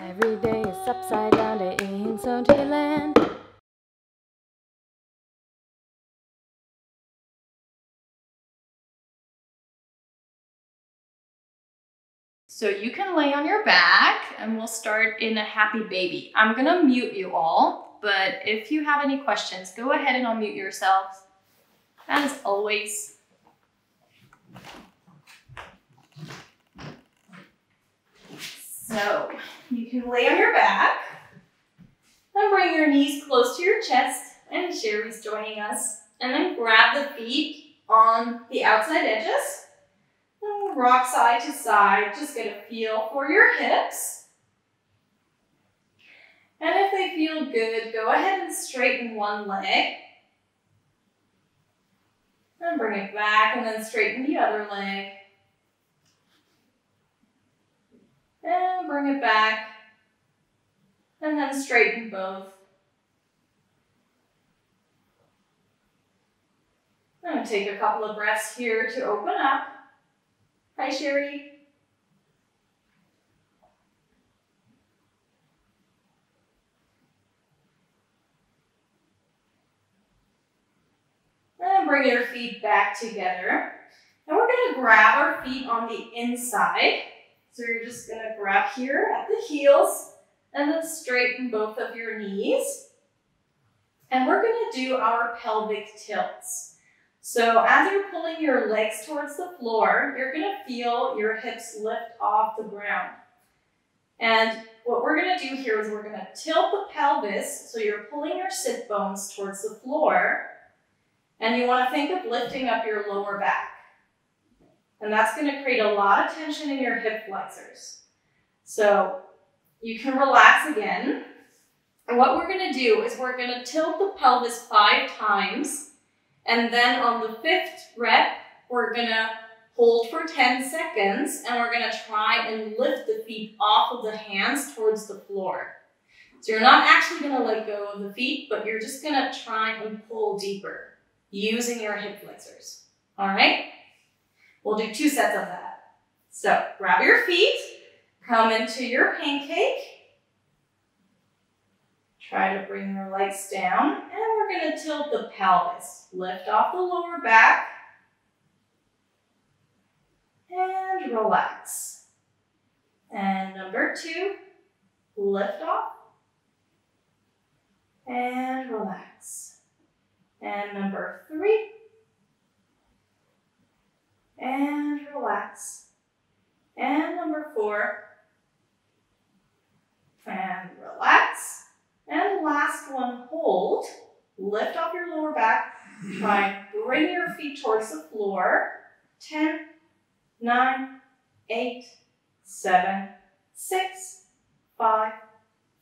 Every day is upside down day in Sonji land. So you can lay on your back and we'll start in a happy baby. I'm gonna mute you all, but if you have any questions, go ahead and unmute yourselves. As always. So you can lay on your back and bring your knees close to your chest, and Sherry's joining us. And then grab the feet on the outside edges. And rock side to side, just get a feel for your hips. And if they feel good, go ahead and straighten one leg. And bring it back and then straighten the other leg. And bring it back. And then straighten both. I'm going to take a couple of breaths here to open up. Hi, Sherry. And bring your feet back together. And we're going to grab our feet on the inside. So you're just going to grab here at the heels and then straighten both of your knees. And we're going to do our pelvic tilts. So as you're pulling your legs towards the floor, you're going to feel your hips lift off the ground. And what we're going to do here is we're going to tilt the pelvis, so you're pulling your sit bones towards the floor. And you want to think of lifting up your lower back. And that's going to create a lot of tension in your hip flexors. So you can relax again. And what we're going to do is we're going to tilt the pelvis 5 times. And then on the 5th rep, we're going to hold for 10 seconds. And we're going to try and lift the feet off of the hands towards the floor. So you're not actually going to let go of the feet, but you're just going to try and pull deeper using your hip flexors. All right? We'll do 2 sets of that. So grab your feet, come into your pancake. Try to bring your legs down, and we're going to tilt the pelvis. Lift off the lower back, and relax. And number 2, lift off, and relax. And number 3, and relax. And number 4, and relax. And last one, hold. Lift off your lower back. Try and bring your feet towards the floor. 10, 9, 8, 7, 6, 5,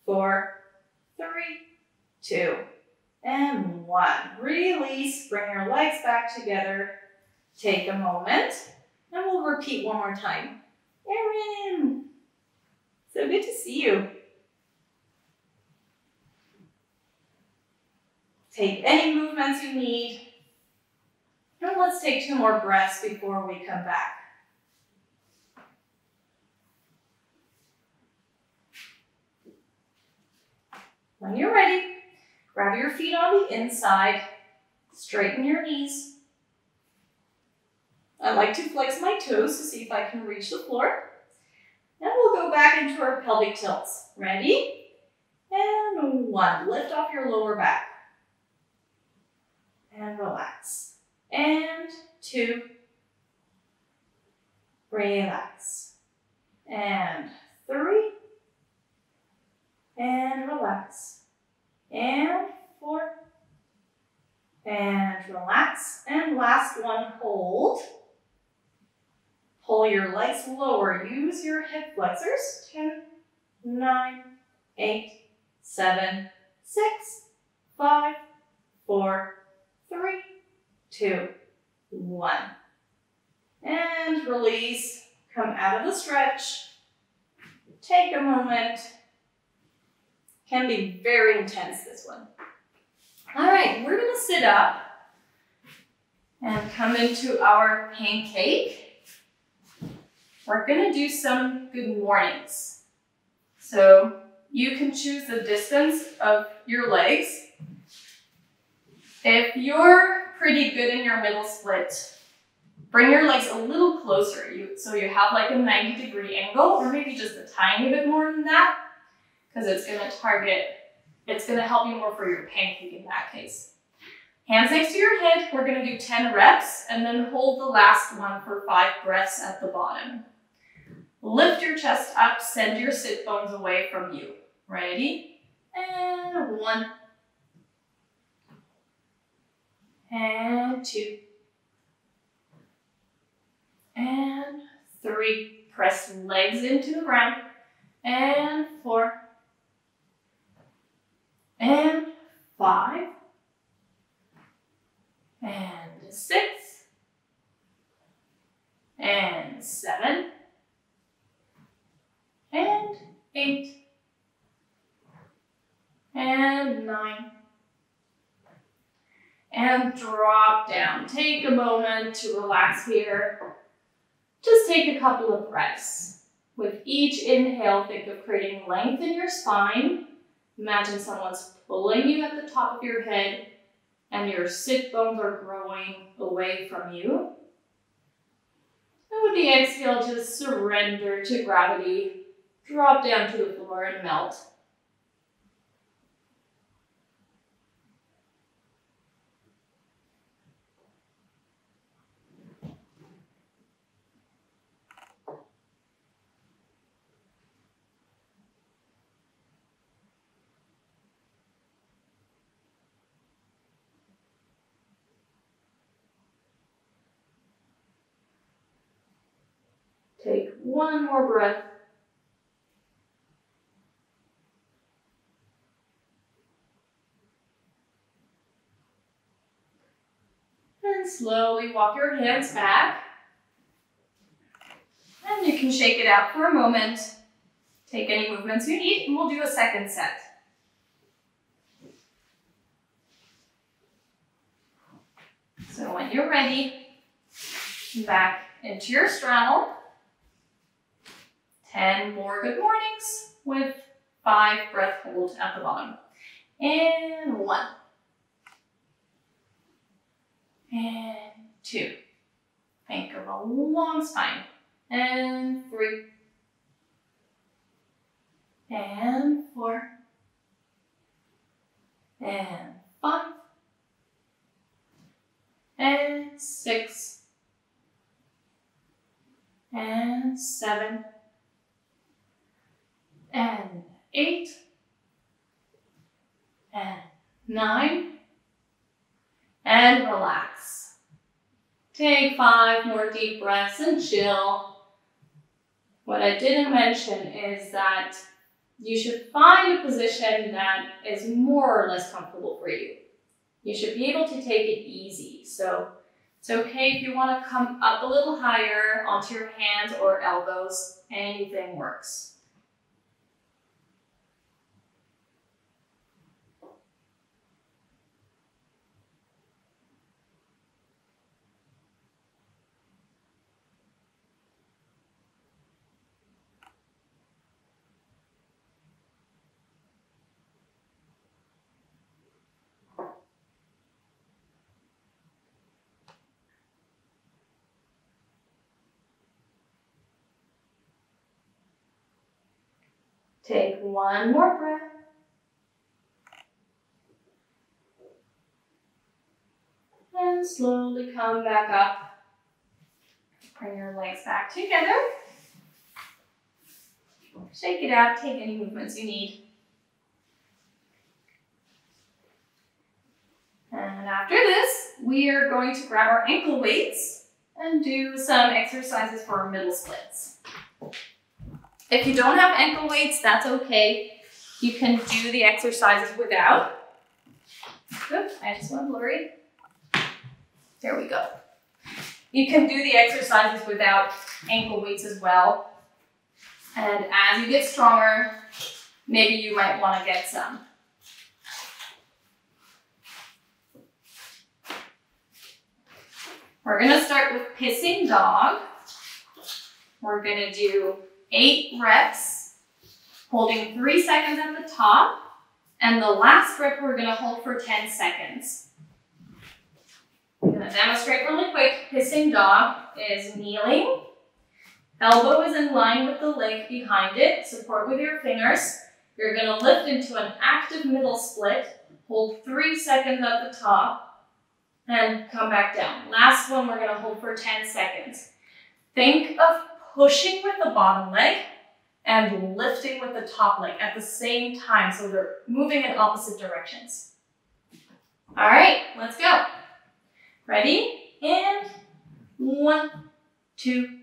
4, 3, 2, and 1. Release. Bring your legs back together. Take a moment. And we'll repeat one more time. Erin, so good to see you. Take any movements you need. And let's take 2 more breaths before we come back. When you're ready, grab your feet on the inside, straighten your knees. I like to flex my toes to see if I can reach the floor. And we'll go back into our pelvic tilts. Ready? And 1, lift off your lower back. And relax. And 2, relax. And 3, and relax. And 4, and relax. And last one, hold. Pull your legs lower. Use your hip flexors. 10, 9, 8, 7, 6, 5, 4, 3, 2, 1. And release. Come out of the stretch. Take a moment. Can be very intense, this one. All right, we're going to sit up and come into our pancake. We're going to do some good mornings. So you can choose the distance of your legs. If you're pretty good in your middle split, bring your legs a little closer. So you have like a 90-degree angle, or maybe just a tiny bit more than that, because it's gonna help you more for your pancake in that case. Hands next to your head, we're gonna do 10 reps, and then hold the last one for 5 breaths at the bottom. Lift your chest up, send your sit bones away from you. Ready? And 1. And 2. And 3. Press legs into the ground. And 4. And 5. And 6. And 7. And 8. And 9. And drop down. Take a moment to relax here. Just take a couple of breaths. With each inhale, think of creating length in your spine. Imagine someone's pulling you at the top of your head and your sit bones are growing away from you. And with the exhale, just surrender to gravity. Drop down to the floor and melt. Take one more breath. And slowly walk your hands back. And you can shake it out for a moment. Take any movements you need, and we'll do a second set. So when you're ready, back into your straddle. 10 more good mornings with 5 breath holds at the bottom. And 1. And 2. Think of a long spine. And 3. And 4. And 5. And 6. And 7. And 8. And 9. And relax. Take 5 more deep breaths and chill. What I didn't mention is that you should find a position that is more or less comfortable for you. You should be able to take it easy. So it's okay if you want to come up a little higher onto your hands or elbows. Anything works. Take one more breath. And slowly come back up. Bring your legs back together. Shake it out, take any movements you need. And after this, we are going to grab our ankle weights and do some exercises for our middle splits. If you don't have ankle weights, that's okay. You can do the exercises without. Oops, I just went blurry. There we go. You can do the exercises without ankle weights as well. And as you get stronger, maybe you might want to get some. We're going to start with pissing dog. We're going to do 8 reps Holding 3 seconds at the top. And the last grip we're gonna hold for 10 seconds. I'm gonna demonstrate really quick. Hissing dog is kneeling. Elbow is in line with the leg behind it. Support with your fingers. You're gonna lift into an active middle split. Hold 3 seconds at the top and come back down. Last one we're gonna hold for 10 seconds. Think of pushing with the bottom leg and lifting with the top leg at the same time, so they're moving in opposite directions. All right, let's go. Ready? And 1, 2,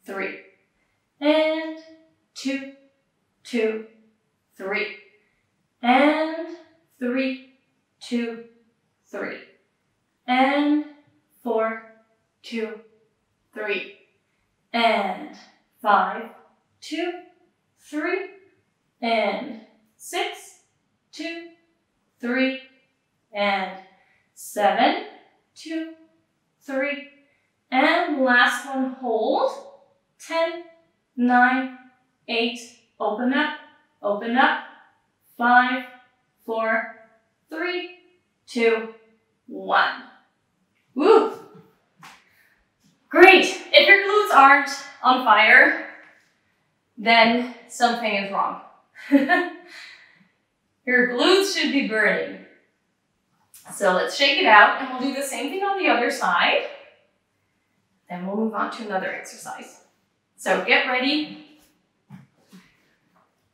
3. And 2, 2, 3. And 3, 2, 3. And 4, 2, 3. And 5, 2, 3. And 6, 2, 3. And 7, 2, 3. And last one, hold. 10, 9, 8, open up, 5, 4, 3, 2, 1. Woo! Great. If your glutes aren't on fire, then something is wrong. Your glutes should be burning. So let's shake it out, and we'll do the same thing on the other side. Then we'll move on to another exercise. So get ready.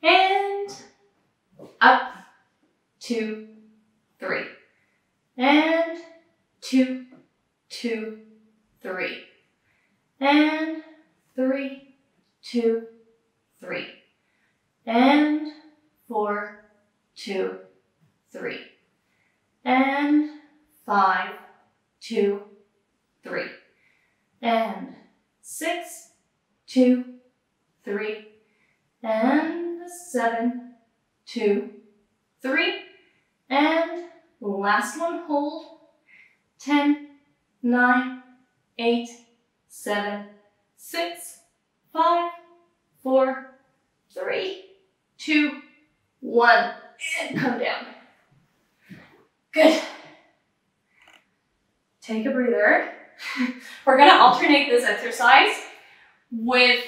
And up, 2, 3. And 2, 2, 3. And 3, 2, 3. And 4, 2, 3. And 5, 2, 3. And 6, 2, 3. And 7, 2, 3. And last one, hold. 10, 9, 8, 7, 6, 5, 4, 3, 2, 1. And come down. Good. Take a breather. We're going to alternate this exercise with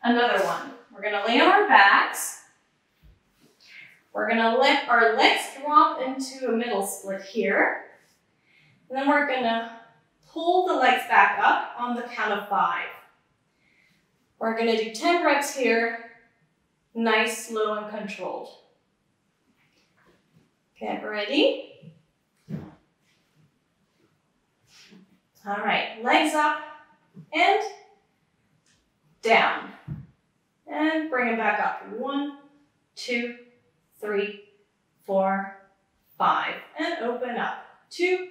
another one. We're going to lay on our backs. We're going to let our legs drop into a middle split here. And then we're going to pull the legs back up on the count of 5. We're going to do 10 reps here. Nice, slow, and controlled. Get ready. All right, legs up and down. And bring them back up. 1, 2, 3, 4, 5. And open up. 2,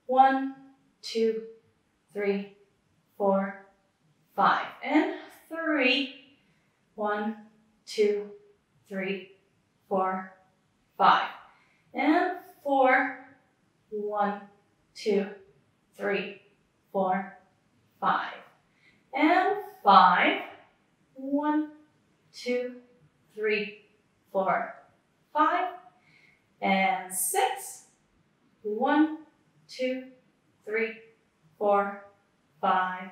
1, 2, 3, 4, 5. And 3, 1, 2, 3, 4, 5. And 4, 1, 2, 3, 4, 5. And 5, 1, 2, 3, 4, 5. And 6, 1, 2, 3, 4, 5.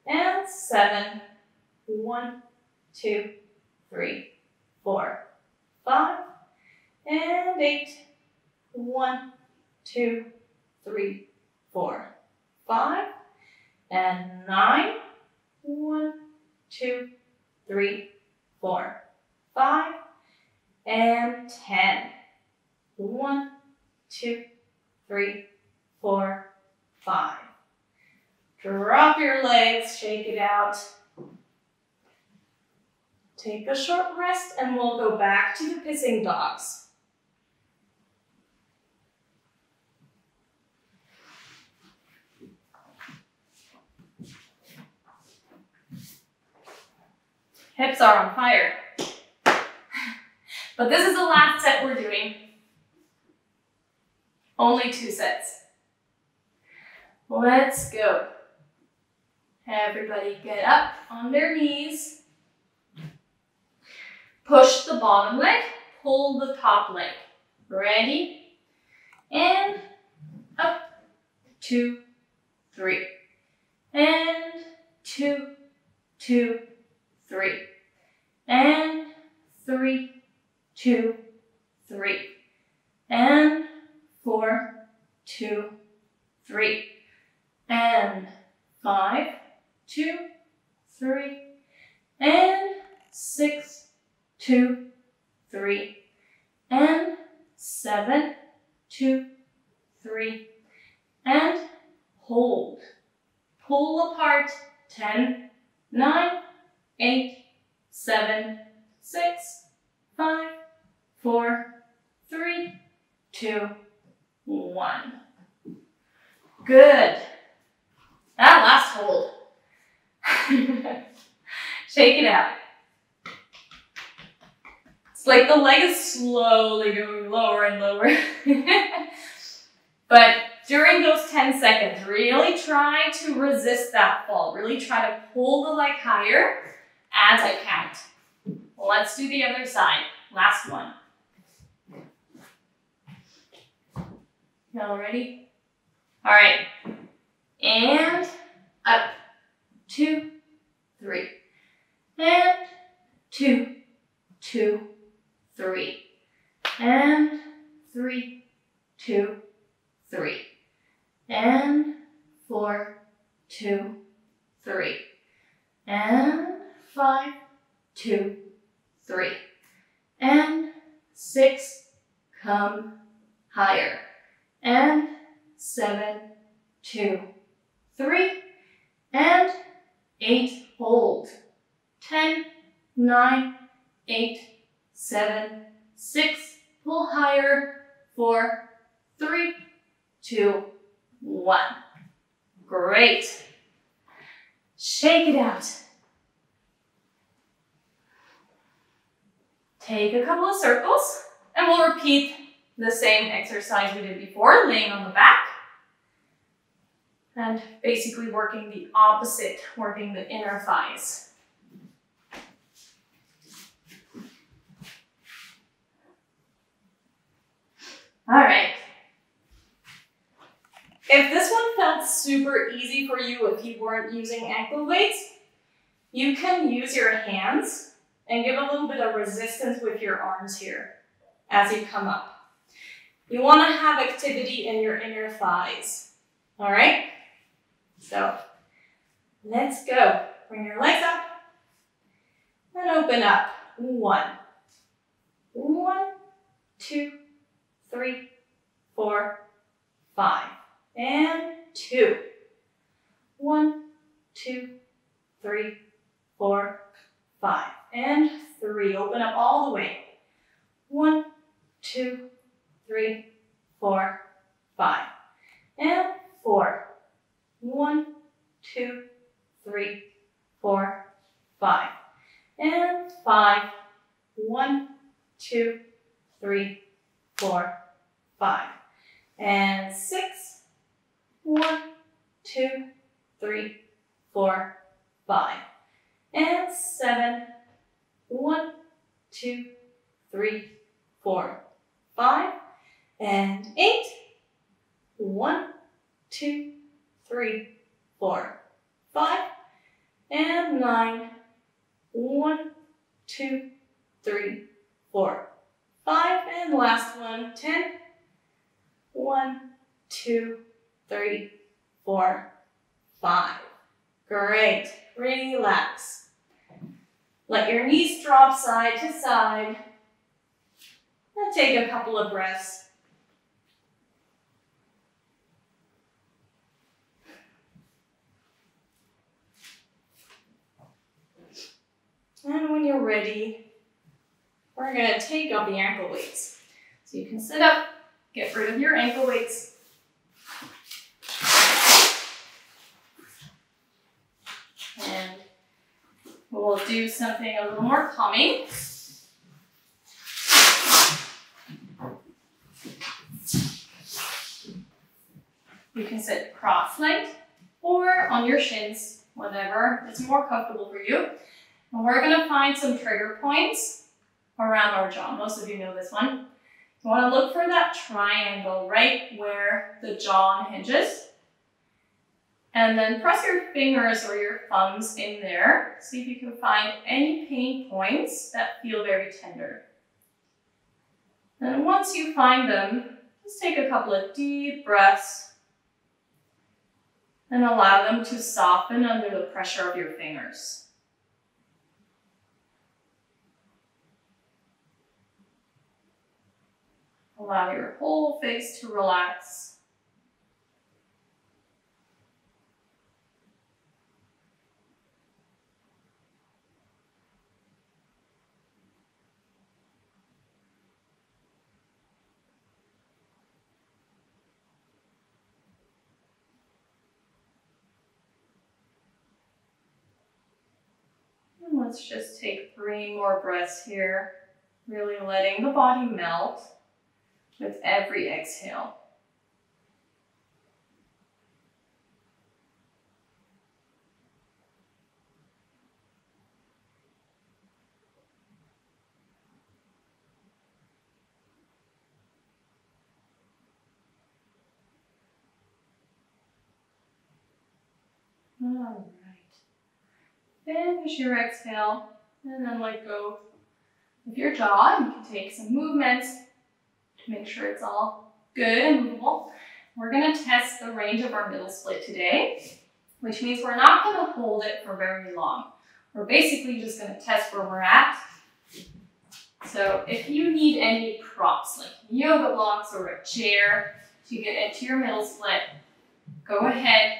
And 7, 1, 2, 3, 4, 5. And 8, 1, 2, 3, 4, 5. And 9, 1, 2, 3, 4, 5. And 10, 1, 2, 3, 4, 5. Drop your legs, shake it out. Take a short rest and we'll go back to the pissing dogs. Hips are on fire. But this is the last set we're doing. Only 2 sets. Let's go. Everybody get up on their knees. Push the bottom leg, pull the top leg. Ready? And up, 2, 3. And 2, 2, 3. And 3, 2, 3. And 4, 2, 3. And 5, 2, 3. And 6, 2, 3. And 7, 2, 3. And hold. Pull apart. 10, 9, 8, 7, 6, 5, 4, 3, 2, 1. Good. That last hold. Shake it out. It's like the leg is slowly going lower and lower. But during those 10 seconds, really try to resist that fall. Really try to pull the leg higher as I count. Let's do the other side. Last one. Y'all ready? All right. And up. 2, 3. And 2, 2, 3. And 3, 2, 3. And 4, 2, 3. And 5, 2, 3. And 6, come higher. And 7, 2, 3. And 8, hold. 10, 9, 8, 7, 6, pull higher. 4, 3, 2, 1. Great. Shake it out. Take a couple of circles, and we'll repeat the same exercise we did before, laying on the back. And basically working the opposite, working the inner thighs. All right. If this one felt super easy for you if you weren't using ankle weights, you can use your hands and give a little bit of resistance with your arms here as you come up. You want to have activity in your inner thighs. All right? So let's go. Bring your legs up and open up. 1, 1, 2, 3, 4, 5. And 2. 1, 2, 3, 4, 5. And 3. Open up all the way. 1, 2, 3, 4, 5. And 4. 1, 2, 3, 4, 5. And 5. 1, 2, 3, 4, 5. And 6. 1, 2, 3, 4, 5. And 7. 1, 2, 3, 4, 5. And 8. 1, 2, 3, 4, 5. And 9. 1, 2, 3, 4, 5. And last one, 10. 1, 2, 3, 4, 5. Great. Relax. Let your knees drop side to side. And take a couple of breaths. And when you're ready, we're going to take up the ankle weights. So you can sit up, get rid of your ankle weights. And we'll do something a little more calming. You can sit cross-legged or on your shins, whatever is more comfortable for you. And we're going to find some trigger points around our jaw. Most of you know this one. You want to look for that triangle right where the jaw hinges. And then press your fingers or your thumbs in there. See if you can find any pain points that feel very tender. And once you find them, just take a couple of deep breaths and allow them to soften under the pressure of your fingers. Allow your whole face to relax. And let's just take 3 more breaths here, really letting the body melt with every exhale. All right. Finish your exhale and then let go of your jaw. You can take some movements to make sure it's all good and movable. We're going to test the range of our middle split today, which means we're not going to hold it for very long. We're basically just going to test where we're at. So if you need any props, like yoga blocks or a chair to get into your middle split, go ahead.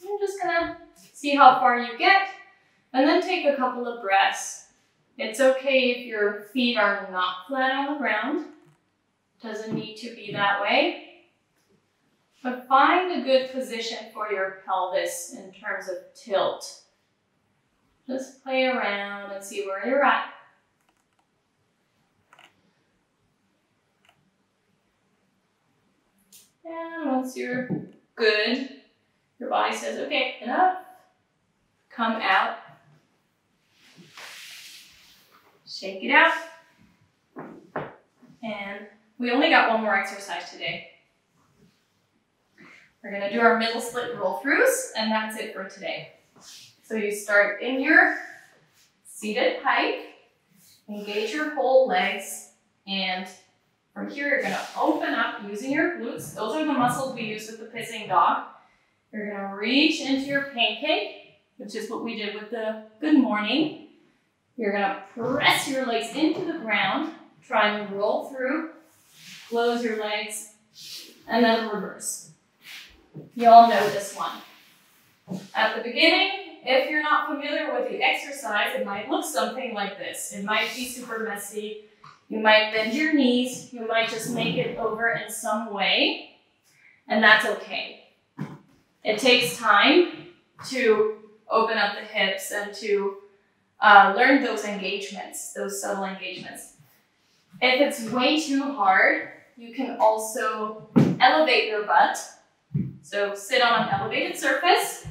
I'm just going to see how far you get and then take a couple of breaths. It's okay if your feet are not flat on the ground. Doesn't need to be that way. But find a good position for your pelvis in terms of tilt. Just play around and see where you're at. And once you're good, your body says, okay, enough. Come out. Shake it out. And we only got one more exercise today. We're going to do our middle split roll-throughs, and that's it for today. So you start in your seated pike, engage your whole legs, and from here you're going to open up using your glutes. Those are the muscles we use with the pissing dog. You're going to reach into your pancake, which is what we did with the good morning. You're going to press your legs into the ground, try and roll through, close your legs, and then reverse. You all know this one. At the beginning, if you're not familiar with the exercise, it might look something like this. It might be super messy. You might bend your knees. You might just make it over in some way, and that's okay. It takes time to open up the hips and to learn those engagements, those subtle engagements. If it's way too hard, you can also elevate your butt. So sit on an elevated surface,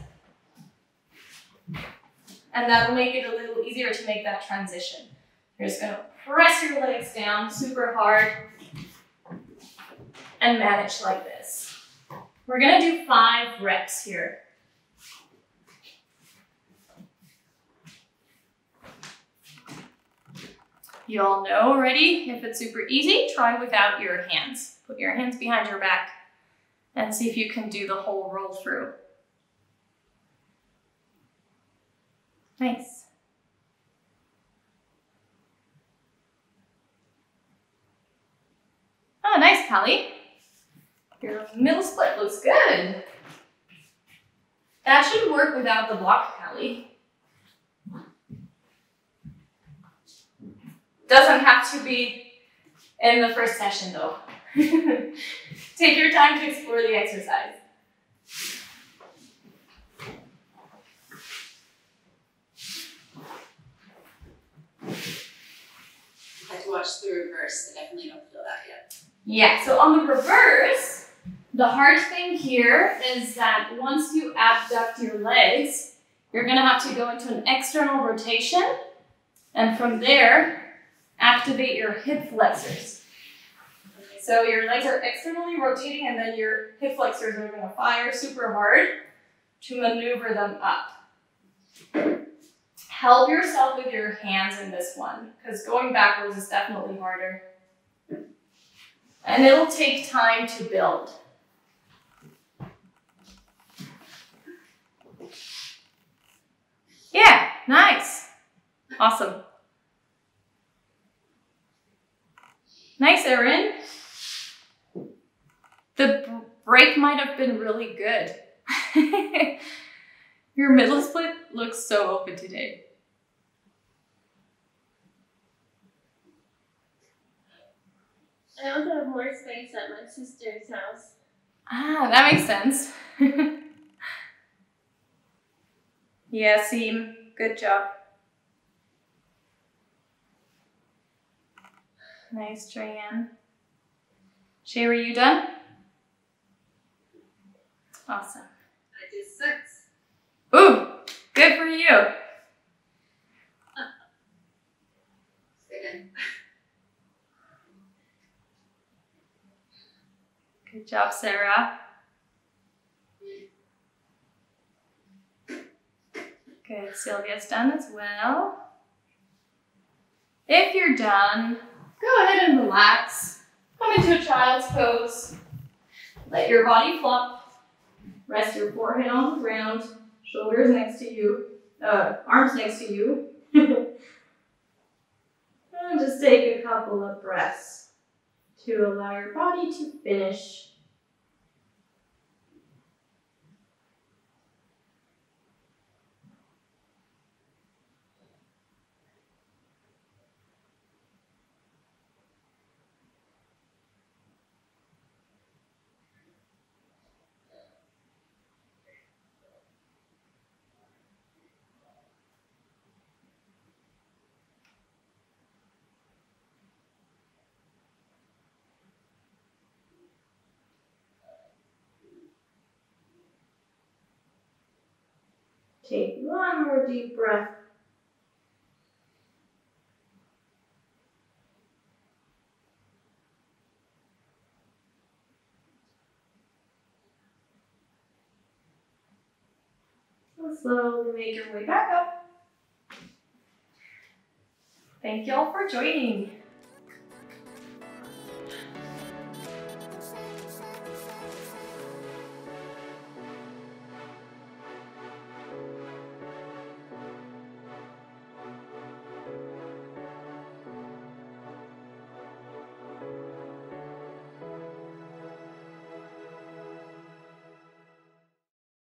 and that'll make it a little easier to make that transition. You're just gonna press your legs down super hard and manage like this. We're gonna do 5 reps here. You all know already, if it's super easy, try without your hands. Put your hands behind your back and see if you can do the whole roll through. Nice. Oh, nice, Callie. Your middle split looks good. That should work without the block, Callie. Doesn't have to be in the first session though. Take your time to explore the exercise. I had to watch the reverse. I definitely don't feel that yet. Yeah, so on the reverse, the hard thing here is that once you abduct your legs, you're gonna have to go into an external rotation. And from there, activate your hip flexors. So your legs are externally rotating and then your hip flexors are gonna fire super hard to maneuver them up. Help yourself with your hands in this one, because going backwards is definitely harder. And it'll take time to build. Yeah, nice. Awesome. Nice, Erin. The break might have been really good. Your middle split looks so open today. I also have more space at my sister's house. Ah, that makes sense. Yeah, Seam. Good job. Nice, Joanne. Shay, were you done? Awesome. I did 6. Ooh, good for you. Stay in. Good job, Sarah. Good, Sylvia's done as well. If you're done, go ahead and relax. Come into a child's pose. Let your body flop. Rest your forehead on the ground, shoulders next to you, arms next to you. And just take a couple of breaths to allow your body to finish. Take one more deep breath. So slowly make your way back up. Thank y'all for joining.